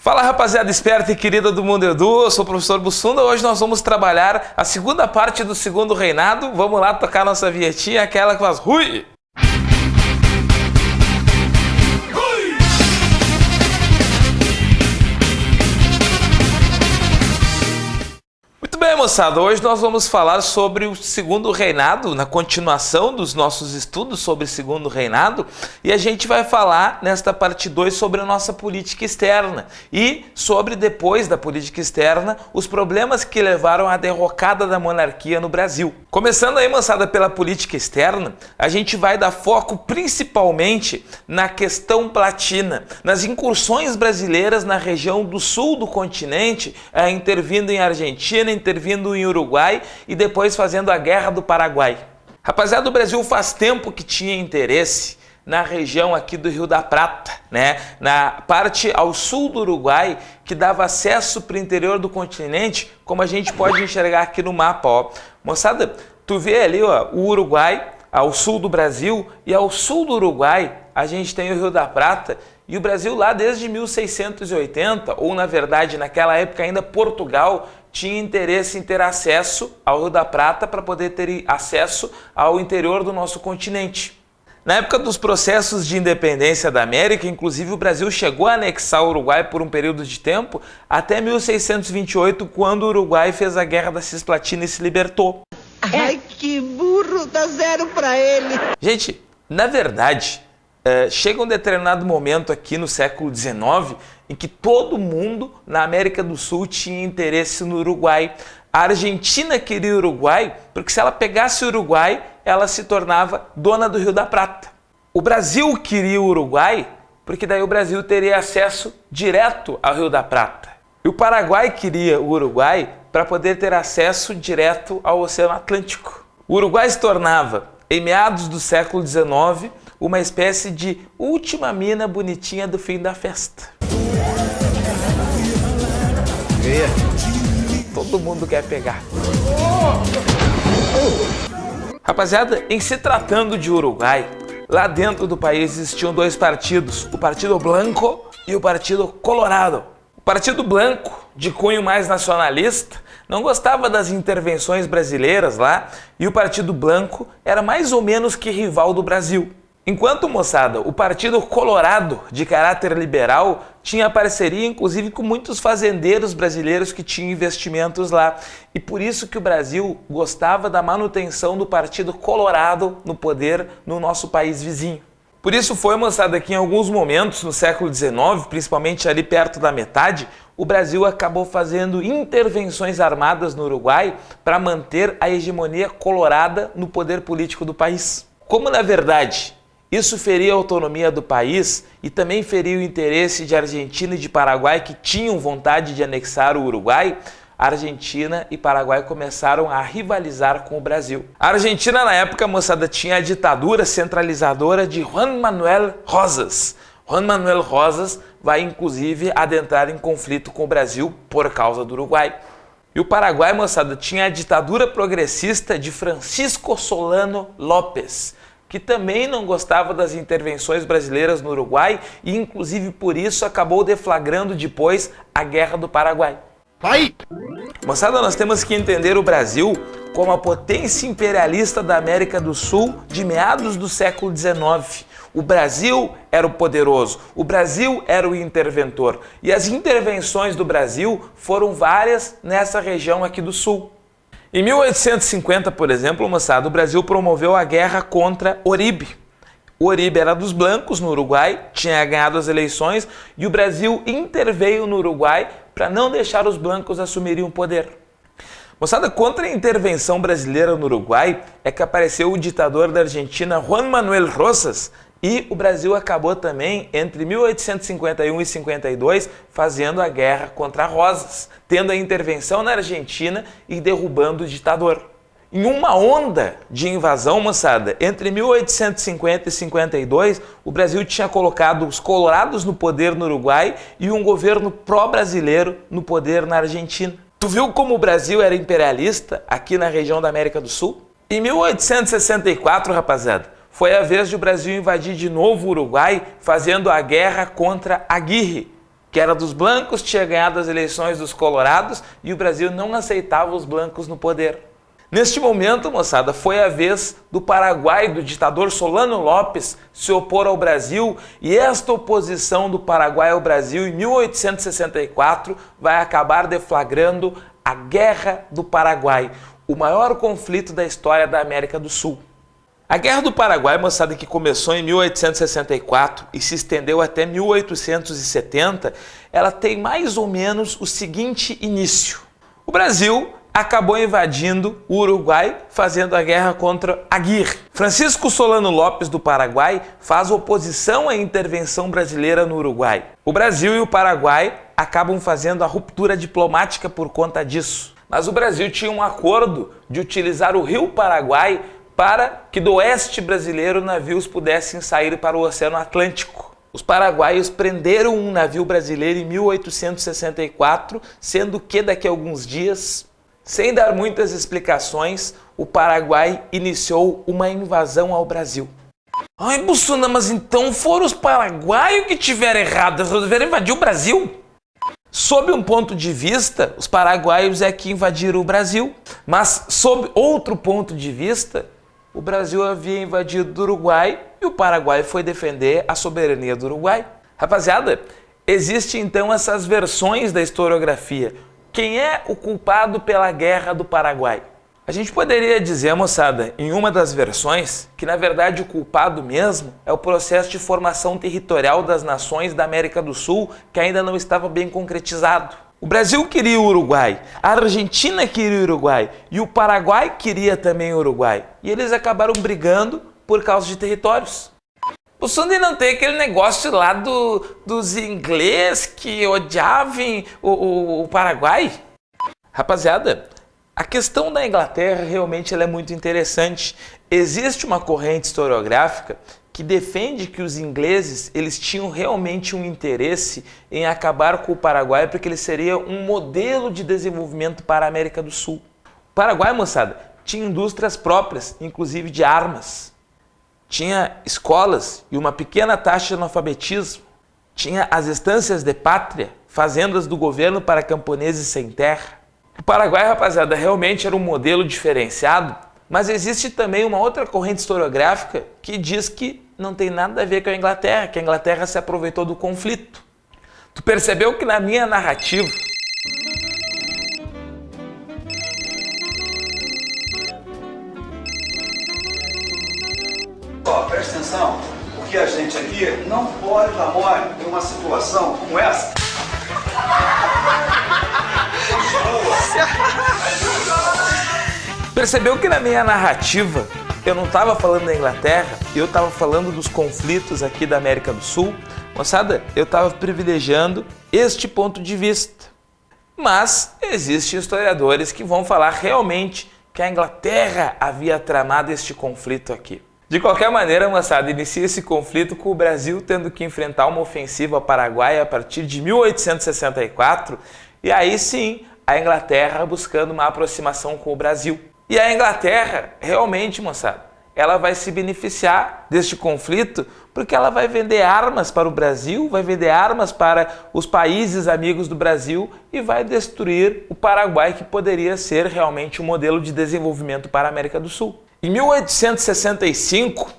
Fala, rapaziada esperta e querida do Mundo Edu, eu sou o professor Bussunda. Hoje nós vamos trabalhar a segunda parte do segundo reinado. Vamos lá tocar nossa vinhetinha, aquela que faz rui! Muito bem, moçada, hoje nós vamos falar sobre o segundo reinado, na continuação dos nossos estudos sobre o segundo reinado, e a gente vai falar nesta parte 2 sobre a nossa política externa e sobre, depois da política externa, os problemas que levaram à derrocada da monarquia no Brasil. Começando aí, moçada, pela política externa, a gente vai dar foco principalmente na questão platina, nas incursões brasileiras na região do sul do continente, intervindo em Argentina, intervindo em Uruguai e depois fazendo a Guerra do Paraguai. Rapaziada, o Brasil faz tempo que tinha interesse na região aqui do Rio da Prata, né? Na parte ao sul do Uruguai, que dava acesso para o interior do continente, como a gente pode enxergar aqui no mapa, ó. Moçada, tu vê ali, ó, o Uruguai ao sul do Brasil, e ao sul do Uruguai a gente tem o Rio da Prata, e o Brasil lá desde 1680, ou na verdade naquela época ainda Portugal, tinha interesse em ter acesso ao Rio da Prata para poder ter acesso ao interior do nosso continente. Na época dos processos de independência da América, inclusive o Brasil chegou a anexar o Uruguai por um período de tempo, até 1628, quando o Uruguai fez a Guerra da Cisplatina e se libertou. Ai, que burro, dá 0 para ele. Gente, na verdade, chega um determinado momento aqui no século XIX em que todo mundo na América do Sul tinha interesse no Uruguai. A Argentina queria o Uruguai porque se ela pegasse o Uruguai, ela se tornava dona do Rio da Prata. O Brasil queria o Uruguai porque daí o Brasil teria acesso direto ao Rio da Prata. E o Paraguai queria o Uruguai para poder ter acesso direto ao Oceano Atlântico. O Uruguai se tornava, em meados do século XIX, uma espécie de última mina bonitinha do fim da festa. Todo mundo quer pegar. Rapaziada, em se tratando de Uruguai, lá dentro do país existiam dois partidos, o Partido Blanco e o Partido Colorado. O Partido Blanco, de cunho mais nacionalista, não gostava das intervenções brasileiras lá, e o Partido Blanco era mais ou menos que rival do Brasil. Enquanto, moçada, o Partido Colorado, de caráter liberal, tinha parceria inclusive com muitos fazendeiros brasileiros que tinham investimentos lá. E por isso que o Brasil gostava da manutenção do Partido Colorado no poder no nosso país vizinho. Por isso foi, moçada, que em alguns momentos no século XIX, principalmente ali perto da metade, o Brasil acabou fazendo intervenções armadas no Uruguai para manter a hegemonia colorada no poder político do país. Como, na verdade, isso feria a autonomia do país e também feria o interesse de Argentina e de Paraguai, que tinham vontade de anexar o Uruguai, a Argentina e Paraguai começaram a rivalizar com o Brasil. A Argentina, na época, moçada, tinha a ditadura centralizadora de Juan Manuel Rosas. Juan Manuel Rosas vai, inclusive, adentrar em conflito com o Brasil por causa do Uruguai. E o Paraguai, moçada, tinha a ditadura progressista de Francisco Solano López, que também não gostava das intervenções brasileiras no Uruguai e, inclusive, por isso acabou deflagrando depois a Guerra do Paraguai. Vai! Moçada, nós temos que entender o Brasil como a potência imperialista da América do Sul de meados do século XIX. O Brasil era o poderoso, o Brasil era o interventor. E as intervenções do Brasil foram várias nessa região aqui do Sul. Em 1850, por exemplo, moçada, o Brasil promoveu a guerra contra Oribe. O Oribe era dos blancos no Uruguai, tinha ganhado as eleições e o Brasil interveio no Uruguai para não deixar os blancos assumirem o poder. Moçada, contra a intervenção brasileira no Uruguai é que apareceu o ditador da Argentina, Juan Manuel Rosas, e o Brasil acabou também, entre 1851 e 52, fazendo a guerra contra Rosas, tendo a intervenção na Argentina e derrubando o ditador. Em uma onda de invasão, moçada, entre 1850 e 52, o Brasil tinha colocado os colorados no poder no Uruguai e um governo pró-brasileiro no poder na Argentina. Tu viu como o Brasil era imperialista aqui na região da América do Sul? Em 1864, rapaziada, foi a vez de o Brasil invadir de novo o Uruguai, fazendo a guerra contra Aguirre, que era dos blancos, tinha ganhado as eleições dos colorados e o Brasil não aceitava os blancos no poder. Neste momento, moçada, foi a vez do Paraguai, do ditador Solano Lopes, se opor ao Brasil, e esta oposição do Paraguai ao Brasil em 1864 vai acabar deflagrando a Guerra do Paraguai, o maior conflito da história da América do Sul. A Guerra do Paraguai, moçada, que começou em 1864 e se estendeu até 1870, ela tem mais ou menos o seguinte início. O Brasil acabou invadindo o Uruguai, fazendo a guerra contra Aguirre. Francisco Solano Lopes do Paraguai faz oposição à intervenção brasileira no Uruguai. O Brasil e o Paraguai acabam fazendo a ruptura diplomática por conta disso. Mas o Brasil tinha um acordo de utilizar o rio Paraguai para que do oeste brasileiro navios pudessem sair para o Oceano Atlântico. Os paraguaios prenderam um navio brasileiro em 1864, sendo que daqui a alguns dias, sem dar muitas explicações, o Paraguai iniciou uma invasão ao Brasil. Ai, Bussunda, mas então foram os paraguaios que tiveram errado, resolveram invadir o Brasil? Sob um ponto de vista, os paraguaios é que invadiram o Brasil, mas sob outro ponto de vista, o Brasil havia invadido o Uruguai e o Paraguai foi defender a soberania do Uruguai. Rapaziada, existem então essas versões da historiografia. Quem é o culpado pela Guerra do Paraguai? A gente poderia dizer, moçada, em uma das versões, que na verdade o culpado mesmo é o processo de formação territorial das nações da América do Sul, que ainda não estava bem concretizado. O Brasil queria o Uruguai, a Argentina queria o Uruguai e o Paraguai queria também o Uruguai. E eles acabaram brigando por causa de territórios. O Sunday não tem aquele negócio lá dos ingleses que odiavam o Paraguai? Rapaziada, a questão da Inglaterra realmente ela é muito interessante. Existe uma corrente historiográfica que defende que os ingleses eles tinham realmente um interesse em acabar com o Paraguai porque ele seria um modelo de desenvolvimento para a América do Sul. O Paraguai, moçada, tinha indústrias próprias, inclusive de armas. Tinha escolas e uma pequena taxa de analfabetismo. Tinha as estâncias de pátria, fazendas do governo para camponeses sem terra. O Paraguai, rapaziada, realmente era um modelo diferenciado, mas existe também uma outra corrente historiográfica que diz que não tem nada a ver com a Inglaterra, que a Inglaterra se aproveitou do conflito. Tu percebeu que na minha narrativa presta atenção, porque a gente aqui não pode dar mole em uma situação como essa. Percebeu que na minha narrativa eu não estava falando da Inglaterra, eu estava falando dos conflitos aqui da América do Sul. Moçada, eu estava privilegiando este ponto de vista. Mas existem historiadores que vão falar realmente que a Inglaterra havia tramado este conflito aqui. De qualquer maneira, moçada, inicia esse conflito com o Brasil tendo que enfrentar uma ofensiva ao Paraguai a partir de 1864 e aí sim a Inglaterra buscando uma aproximação com o Brasil. E a Inglaterra, realmente, moçada, ela vai se beneficiar deste conflito porque ela vai vender armas para o Brasil, vai vender armas para os países amigos do Brasil e vai destruir o Paraguai, que poderia ser realmente um modelo de desenvolvimento para a América do Sul. Em 1865,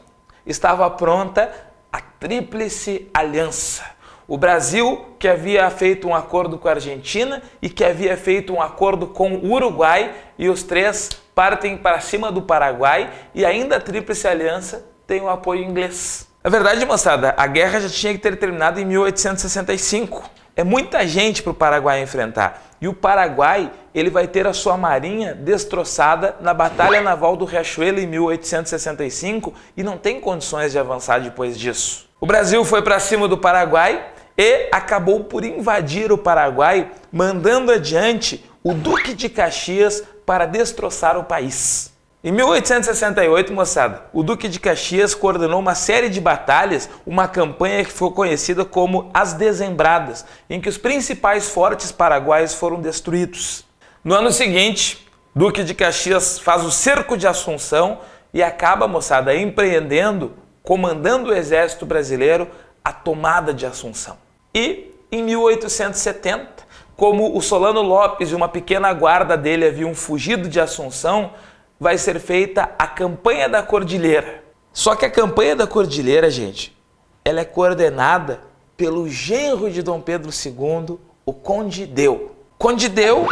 estava pronta a Tríplice Aliança. O Brasil, que havia feito um acordo com a Argentina e que havia feito um acordo com o Uruguai, e os três partem para cima do Paraguai, e ainda a Tríplice Aliança tem o apoio inglês. Na verdade, moçada, a guerra já tinha que ter terminado em 1865. É muita gente para o Paraguai enfrentar. E o Paraguai ele vai ter a sua marinha destroçada na Batalha Naval do Riachuelo em 1865 e não tem condições de avançar depois disso. O Brasil foi para cima do Paraguai e acabou por invadir o Paraguai, mandando adiante o Duque de Caxias para destroçar o país. Em 1868, moçada, o Duque de Caxias coordenou uma série de batalhas, uma campanha que foi conhecida como As Dezembradas, em que os principais fortes paraguaios foram destruídos. No ano seguinte, Duque de Caxias faz o cerco de Assunção e acaba, moçada, empreendendo, comandando o exército brasileiro, a tomada de Assunção. E em 1870, como o Solano Lopes e uma pequena guarda dele haviam fugido de Assunção, vai ser feita a Campanha da Cordilheira. Só que a Campanha da Cordilheira, gente, ela é coordenada pelo genro de Dom Pedro II, o Conde Deu. Conde Deu,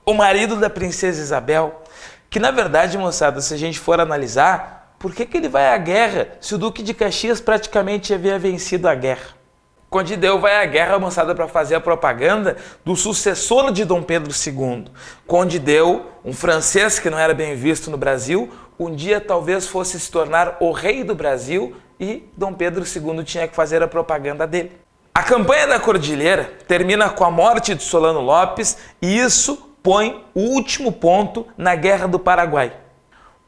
o marido da princesa Isabel, que na verdade, moçada, se a gente for analisar, por que ele vai à guerra se o Duque de Caxias praticamente havia vencido a guerra? Conde Deu vai à guerra, moçada, para fazer a propaganda do sucessor de Dom Pedro II. Conde Deu, um francês que não era bem visto no Brasil, um dia talvez fosse se tornar o rei do Brasil e Dom Pedro II tinha que fazer a propaganda dele. A Campanha da Cordilheira termina com a morte de Solano Lopes e isso põe o último ponto na Guerra do Paraguai.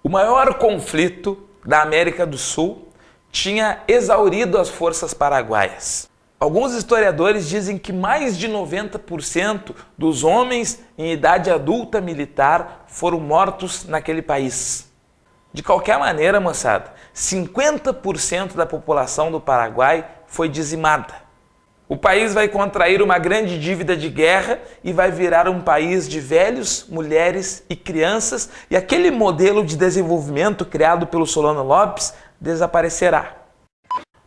O maior conflito da América do Sul tinha exaurido as forças paraguaias. Alguns historiadores dizem que mais de 90% dos homens em idade adulta militar foram mortos naquele país. De qualquer maneira, moçada, 50% da população do Paraguai foi dizimada. O país vai contrair uma grande dívida de guerra e vai virar um país de velhos, mulheres e crianças, e aquele modelo de desenvolvimento criado pelo Solano Lopes desaparecerá.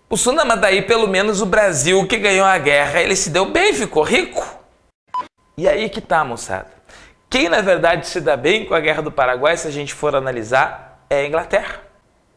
O Suna, mas daí pelo menos o Brasil que ganhou a guerra, ele se deu bem, ficou rico. E aí que tá, moçada. Quem na verdade se dá bem com a Guerra do Paraguai, se a gente for analisar, é a Inglaterra.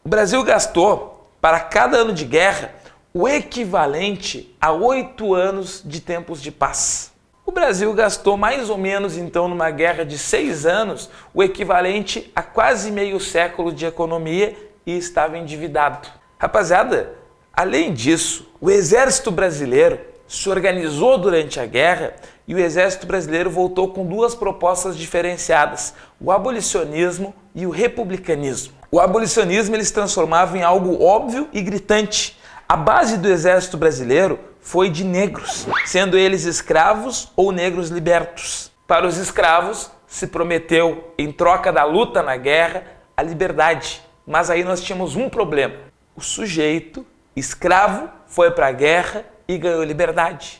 O Brasil gastou, para cada ano de guerra, o equivalente a 8 anos de tempos de paz. O Brasil gastou mais ou menos, então, numa guerra de 6 anos, o equivalente a quase meio século de economia e estava endividado. Rapaziada, além disso, o exército brasileiro se organizou durante a guerra e o exército brasileiro voltou com duas propostas diferenciadas, o abolicionismo e o republicanismo. O abolicionismo ele se transformava em algo óbvio e gritante. A base do exército brasileiro foi de negros, sendo eles escravos ou negros libertos. Para os escravos, se prometeu, em troca da luta na guerra, a liberdade. Mas aí nós tínhamos um problema. O sujeito escravo foi para a guerra e ganhou liberdade.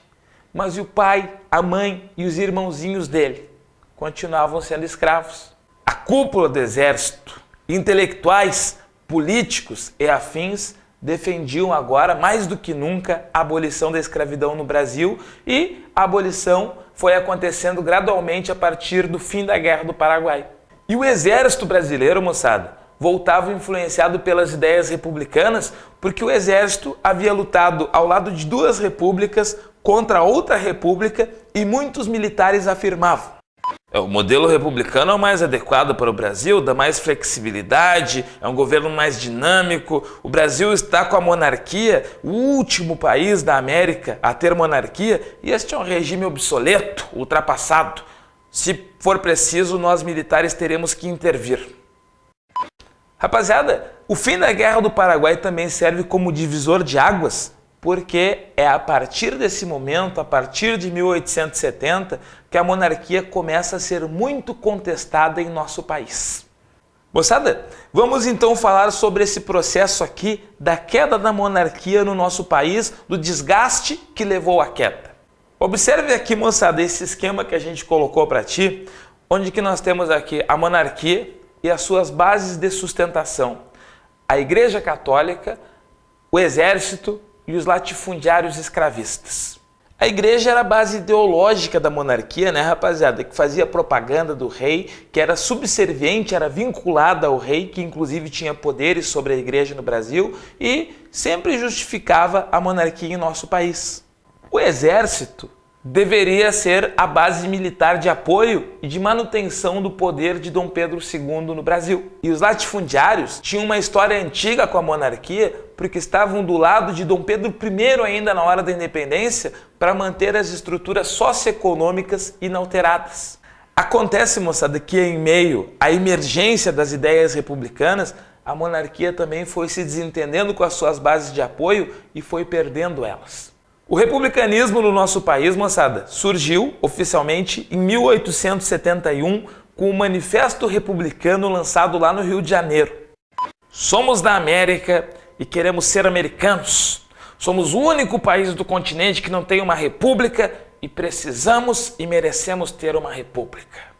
Mas e o pai, a mãe e os irmãozinhos dele continuavam sendo escravos. A cúpula do exército, intelectuais, políticos e afins defendiam agora, mais do que nunca, a abolição da escravidão no Brasil e a abolição foi acontecendo gradualmente a partir do fim da Guerra do Paraguai. E o exército brasileiro, moçada, voltava influenciado pelas ideias republicanas porque o exército havia lutado ao lado de duas repúblicas contra outra república e muitos militares afirmavam: o modelo republicano é o mais adequado para o Brasil, dá mais flexibilidade, é um governo mais dinâmico, o Brasil está com a monarquia, o último país da América a ter monarquia, e este é um regime obsoleto, ultrapassado. Se for preciso, nós militares teremos que intervir. Rapaziada, o fim da Guerra do Paraguai também serve como divisor de águas, porque é a partir desse momento, a partir de 1870, que a monarquia começa a ser muito contestada em nosso país. Moçada, vamos então falar sobre esse processo aqui da queda da monarquia no nosso país, do desgaste que levou à queda. Observe aqui, moçada, esse esquema que a gente colocou para ti, onde que nós temos aqui a monarquia e as suas bases de sustentação, a Igreja Católica, o Exército e os latifundiários escravistas. A igreja era a base ideológica da monarquia, né, rapaziada? Que fazia propaganda do rei, que era subserviente, era vinculada ao rei, que inclusive tinha poderes sobre a igreja no Brasil e sempre justificava a monarquia em nosso país. O exército deveria ser a base militar de apoio e de manutenção do poder de Dom Pedro II no Brasil. E os latifundiários tinham uma história antiga com a monarquia porque estavam do lado de Dom Pedro I ainda na hora da independência para manter as estruturas socioeconômicas inalteradas. Acontece, moçada, que em meio à emergência das ideias republicanas, a monarquia também foi se desentendendo com as suas bases de apoio e foi perdendo elas. O republicanismo no nosso país, moçada, surgiu oficialmente em 1871 com o Manifesto Republicano lançado lá no Rio de Janeiro. Somos da América e queremos ser americanos. Somos o único país do continente que não tem uma república e precisamos e merecemos ter uma república.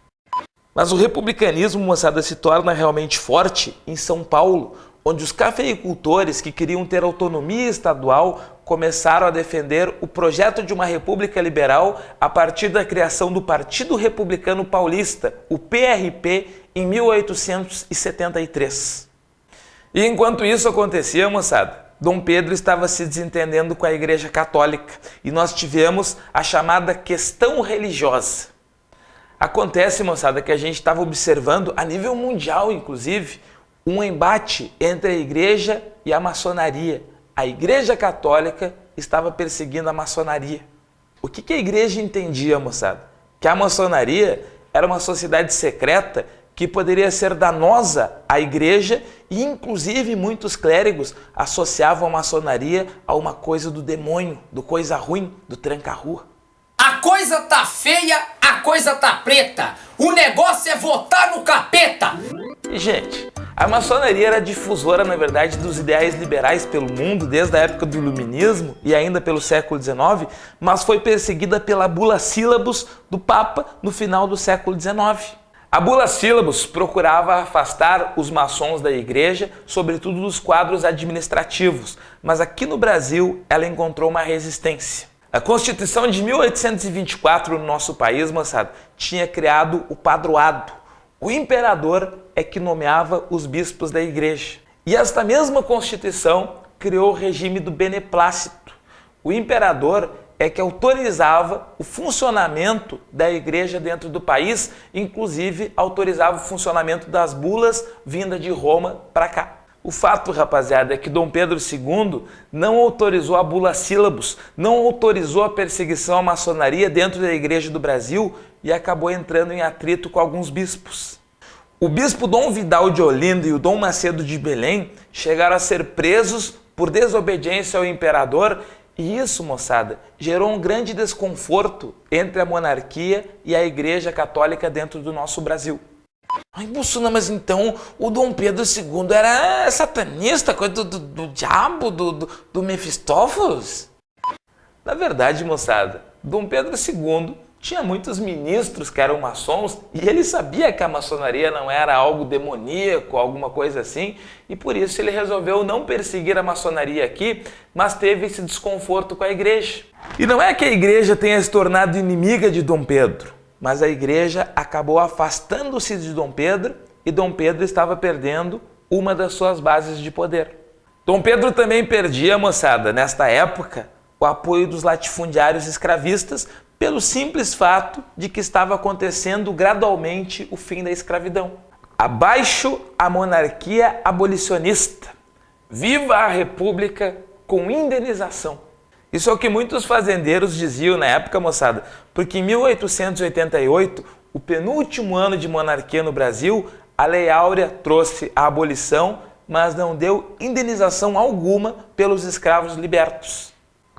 Mas o republicanismo, moçada, se torna realmente forte em São Paulo, onde os cafeicultores que queriam ter autonomia estadual começaram a defender o projeto de uma república liberal a partir da criação do Partido Republicano Paulista, o PRP, em 1873. E enquanto isso acontecia, moçada, Dom Pedro estava se desentendendo com a Igreja Católica e nós tivemos a chamada questão religiosa. Acontece, moçada, que a gente estava observando, a nível mundial inclusive, um embate entre a Igreja e a maçonaria. A Igreja Católica estava perseguindo a maçonaria. O que a Igreja entendia, moçada? Que a maçonaria era uma sociedade secreta que poderia ser danosa à Igreja e, inclusive, muitos clérigos associavam a maçonaria a uma coisa do demônio, do coisa ruim, do tranca-rua. A coisa tá feia, a coisa tá preta. O negócio é votar no capeta. E, gente, a maçonaria era difusora, na verdade, dos ideais liberais pelo mundo desde a época do Iluminismo e ainda pelo século XIX, mas foi perseguida pela Bula Sílabus do Papa no final do século XIX. A Bula Sílabus procurava afastar os maçons da igreja, sobretudo dos quadros administrativos, mas aqui no Brasil ela encontrou uma resistência. A Constituição de 1824 no nosso país, moçada, tinha criado o padroado. O imperador é que nomeava os bispos da igreja. E esta mesma Constituição criou o regime do beneplácito. O imperador é que autorizava o funcionamento da igreja dentro do país, inclusive autorizava o funcionamento das bulas vindas de Roma para cá. O fato, rapaziada, é que Dom Pedro II não autorizou a Bula Sílabus, não autorizou a perseguição à maçonaria dentro da Igreja do Brasil e acabou entrando em atrito com alguns bispos. O bispo Dom Vidal de Olinda e o Dom Macedo de Belém chegaram a ser presos por desobediência ao imperador e isso, moçada, gerou um grande desconforto entre a monarquia e a Igreja Católica dentro do nosso Brasil. Ai, Bussuna, mas então o Dom Pedro II era satanista, coisa do diabo, do Mefistófeles? Na verdade, moçada, Dom Pedro II tinha muitos ministros que eram maçons e ele sabia que a maçonaria não era algo demoníaco, alguma coisa assim, e por isso ele resolveu não perseguir a maçonaria aqui, mas teve esse desconforto com a igreja. E não é que a igreja tenha se tornado inimiga de Dom Pedro, mas a igreja acabou afastando-se de Dom Pedro e Dom Pedro estava perdendo uma das suas bases de poder. Dom Pedro também perdia, moçada, nesta época, o apoio dos latifundiários escravistas pelo simples fato de que estava acontecendo gradualmente o fim da escravidão. Abaixo a monarquia abolicionista. Viva a república com indenização. Isso é o que muitos fazendeiros diziam na época, moçada, porque em 1888, o penúltimo ano de monarquia no Brasil, a Lei Áurea trouxe a abolição, mas não deu indenização alguma pelos escravos libertos.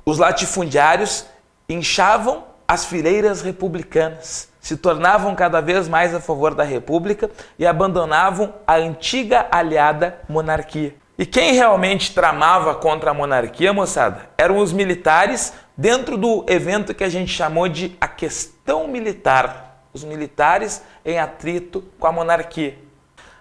Os latifundiários inchavam as fileiras republicanas, se tornavam cada vez mais a favor da república e abandonavam a antiga aliada monarquia. E quem realmente tramava contra a monarquia, moçada, eram os militares dentro do evento que a gente chamou de a questão militar. Os militares em atrito com a monarquia.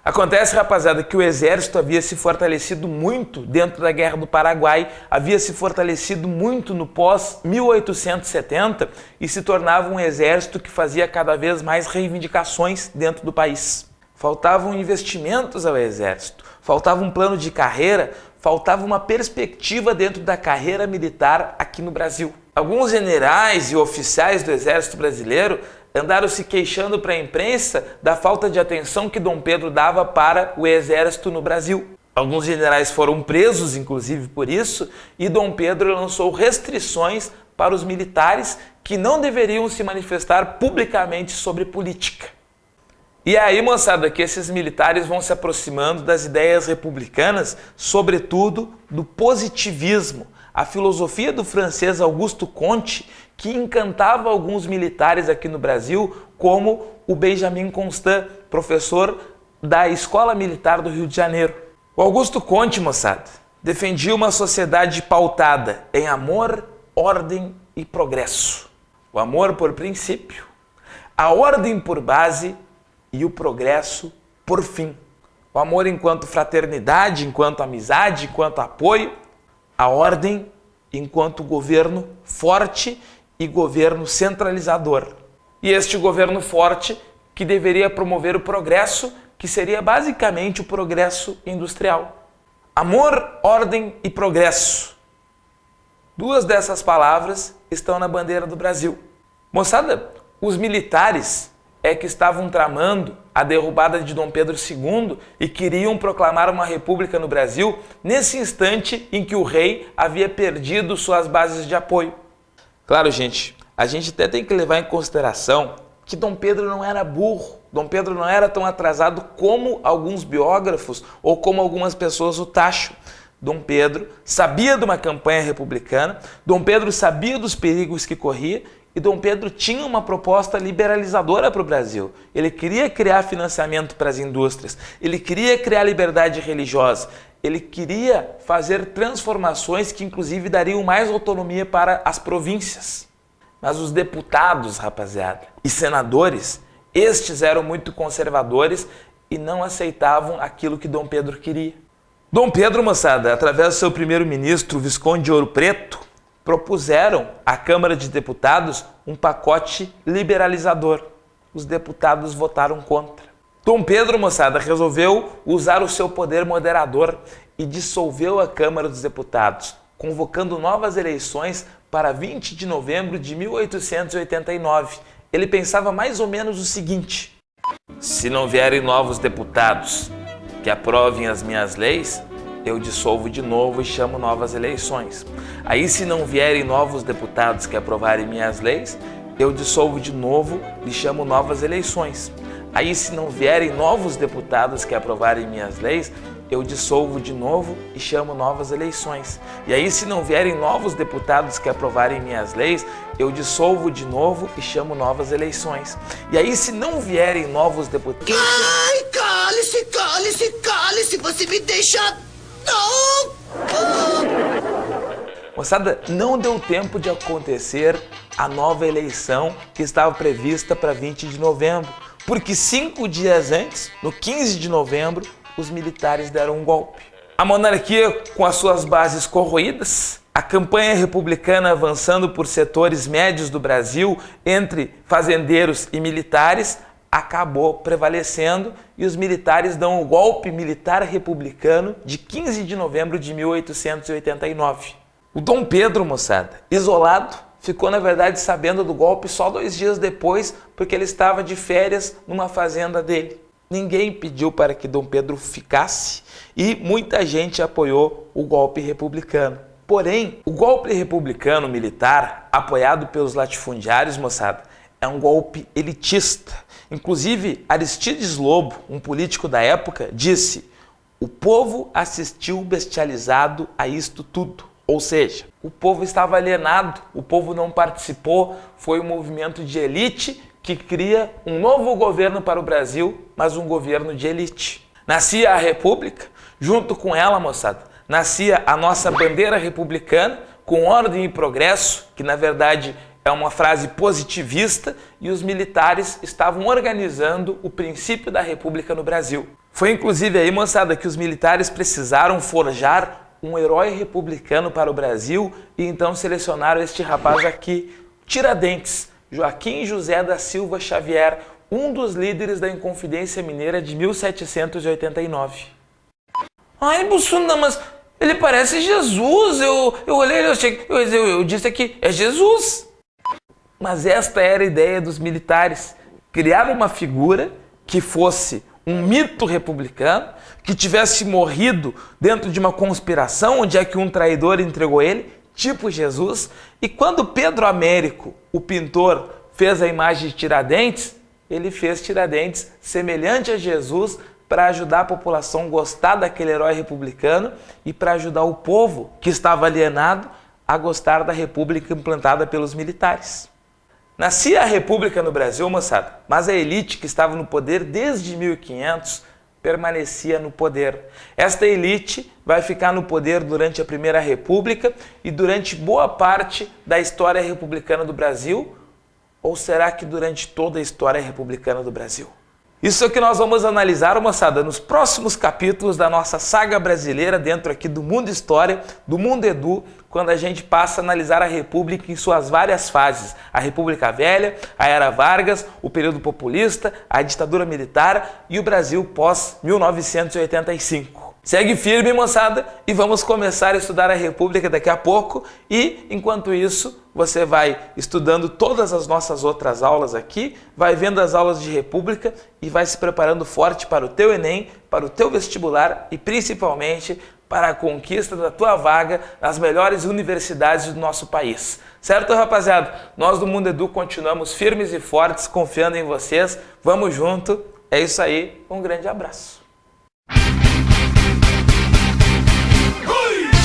Acontece, rapaziada, que o exército havia se fortalecido muito dentro da Guerra do Paraguai, havia se fortalecido muito no pós-1870 e se tornava um exército que fazia cada vez mais reivindicações dentro do país. Faltavam investimentos ao exército, faltava um plano de carreira, faltava uma perspectiva dentro da carreira militar aqui no Brasil. Alguns generais e oficiais do exército brasileiro andaram se queixando para a imprensa da falta de atenção que Dom Pedro dava para o exército no Brasil. Alguns generais foram presos, inclusive, por isso, e Dom Pedro lançou restrições para os militares que não deveriam se manifestar publicamente sobre política. E é aí, moçada, que esses militares vão se aproximando das ideias republicanas, sobretudo do positivismo, a filosofia do francês Auguste Comte, que encantava alguns militares aqui no Brasil, como o Benjamin Constant, professor da Escola Militar do Rio de Janeiro. O Auguste Comte, moçada, defendia uma sociedade pautada em amor, ordem e progresso. O amor por princípio, a ordem por base e o progresso por fim. O amor enquanto fraternidade, enquanto amizade, enquanto apoio. A ordem enquanto governo forte e governo centralizador. E este governo forte que deveria promover o progresso, que seria basicamente o progresso industrial. Amor, ordem e progresso. Duas dessas palavras estão na bandeira do Brasil. Moçada, os militares é que estavam tramando a derrubada de Dom Pedro II e queriam proclamar uma república no Brasil nesse instante em que o rei havia perdido suas bases de apoio. Claro, gente, a gente até tem que levar em consideração que Dom Pedro não era burro, Dom Pedro não era tão atrasado como alguns biógrafos ou como algumas pessoas o taxam. Dom Pedro sabia de uma campanha republicana, Dom Pedro sabia dos perigos que corria e Dom Pedro tinha uma proposta liberalizadora para o Brasil. Ele queria criar financiamento para as indústrias, ele queria criar liberdade religiosa, ele queria fazer transformações que inclusive dariam mais autonomia para as províncias. Mas os deputados, rapaziada, e senadores, estes eram muito conservadores e não aceitavam aquilo que Dom Pedro queria. Dom Pedro, moçada, através do seu primeiro-ministro, o Visconde de Ouro Preto, propuseram à Câmara de Deputados um pacote liberalizador. Os deputados votaram contra. Dom Pedro, moçada, resolveu usar o seu poder moderador e dissolveu a Câmara dos Deputados, convocando novas eleições para 20 de novembro de 1889. Ele pensava mais ou menos o seguinte: se não vierem novos deputados que aprovem as minhas leis, eu dissolvo de novo e chamo novas eleições. Aí, se não vierem novos deputados que aprovarem minhas leis, eu dissolvo de novo e chamo novas eleições. Aí, se não vierem novos deputados que aprovarem minhas leis, eu dissolvo de novo e chamo novas eleições. E aí, se não vierem novos deputados que aprovarem minhas leis, eu dissolvo de novo e chamo novas eleições. E aí, se não vierem novos deputados... Ai, cale-se, cale-se, cale-se, você me deixa... Moçada, não deu tempo de acontecer a nova eleição que estava prevista para 20 de novembro, porque 5 dias antes, no 15 de novembro, os militares deram um golpe. A monarquia com as suas bases corroídas, a campanha republicana avançando por setores médios do Brasil, entre fazendeiros e militares, acabou prevalecendo e os militares dão o golpe militar republicano de 15 de novembro de 1889. O Dom Pedro, moçada, isolado, ficou na verdade sabendo do golpe só 2 dias depois, porque ele estava de férias numa fazenda dele. Ninguém pediu para que Dom Pedro ficasse e muita gente apoiou o golpe republicano. Porém, o golpe republicano militar, apoiado pelos latifundiários, moçada, é um golpe elitista. Inclusive, Aristides Lobo, um político da época, disse: o povo assistiu bestializado a isto tudo. Ou seja, o povo estava alienado, o povo não participou, foi um movimento de elite que cria um novo governo para o Brasil, mas um governo de elite. Nascia a República, junto com ela, moçada, nascia a nossa bandeira republicana, com ordem e progresso, que na verdade é uma frase positivista, e os militares estavam organizando o princípio da República no Brasil. Foi inclusive aí, moçada, que os militares precisaram forjar um herói republicano para o Brasil e então selecionaram este rapaz aqui, Tiradentes, Joaquim José da Silva Xavier, um dos líderes da Inconfidência Mineira de 1789. Ai, Bussunda, mas ele parece Jesus, eu olhei, eu disse aqui, é Jesus. Mas esta era a ideia dos militares, criar uma figura que fosse um mito republicano, que tivesse morrido dentro de uma conspiração, onde é que um traidor entregou ele, tipo Jesus. E quando Pedro Américo, o pintor, fez a imagem de Tiradentes, ele fez Tiradentes semelhante a Jesus para ajudar a população a gostar daquele herói republicano e para ajudar o povo que estava alienado a gostar da república implantada pelos militares. Nascia a república no Brasil, moçada, mas a elite que estava no poder desde 1500 permanecia no poder. Esta elite vai ficar no poder durante a Primeira República e durante boa parte da história republicana do Brasil, ou será que durante toda a história republicana do Brasil? Isso é o que nós vamos analisar, moçada, nos próximos capítulos da nossa saga brasileira dentro aqui do Mundo História, do Mundo Edu, quando a gente passa a analisar a República em suas várias fases. A República Velha, a Era Vargas, o período populista, a ditadura militar e o Brasil pós-1985. Segue firme, moçada, e vamos começar a estudar a República daqui a pouco. E, enquanto isso, você vai estudando todas as nossas outras aulas aqui, vai vendo as aulas de República e vai se preparando forte para o teu Enem, para o teu vestibular e, principalmente, para a conquista da tua vaga nas melhores universidades do nosso país. Certo, rapaziada? Nós do Mundo Edu continuamos firmes e fortes, confiando em vocês. Vamos junto. É isso aí. Um grande abraço.